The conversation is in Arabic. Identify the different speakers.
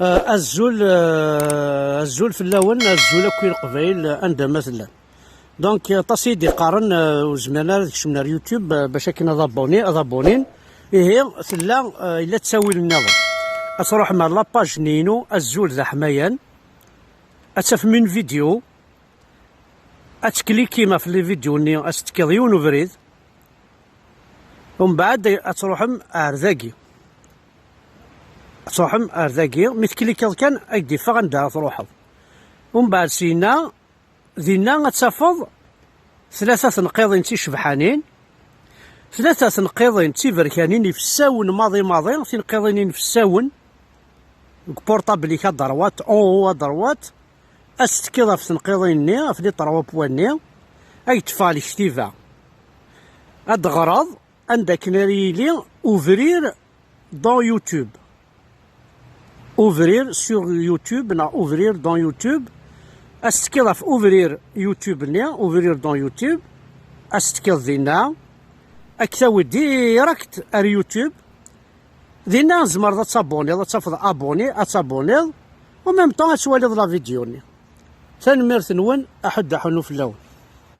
Speaker 1: الزول في اللون الزول كوين قبيل عندها مثلا دونك تصيدي قارن وزمانا كشمنا اليوتيوب باش كنا ضابونين هي ثلا الا تساوي النظر تروح مع لاباج نينو الزول ذا حمايان اتشاف من فيديو اتكليكي ما في لي فيديو ني استكيضيون وفريد ومن بعد تروحم ارزاقي تروحم ارزاقي متكليكي كان ايدي فغندا تروحو ومن بعد سينا ذينا تفض ثلاثة نقيضين تيشبحانين ثلاثة نقيضين تيبركانين في الساون ماضي تنقيضين في الساون بورطابلي كدروات او دروات استكيضا في تنقيضين ني في لي طروا بواني اي تفالي كتيفا هاد غراض عندك ناريلي اوفرير دون يوتيوب اوفرير سور يوتيوب نا اوفرير دون يوتيوب استكيضا في اوفرير يوتيوب ني اوفرير دون يوتيوب استكيض دينا اكتاوي ديريكت ار يوتيوب دينا زمر تابوني تافض ابوني اتابوني وميم طون تولي لا فيديو ني تنميرت نون احد حنو في اللون.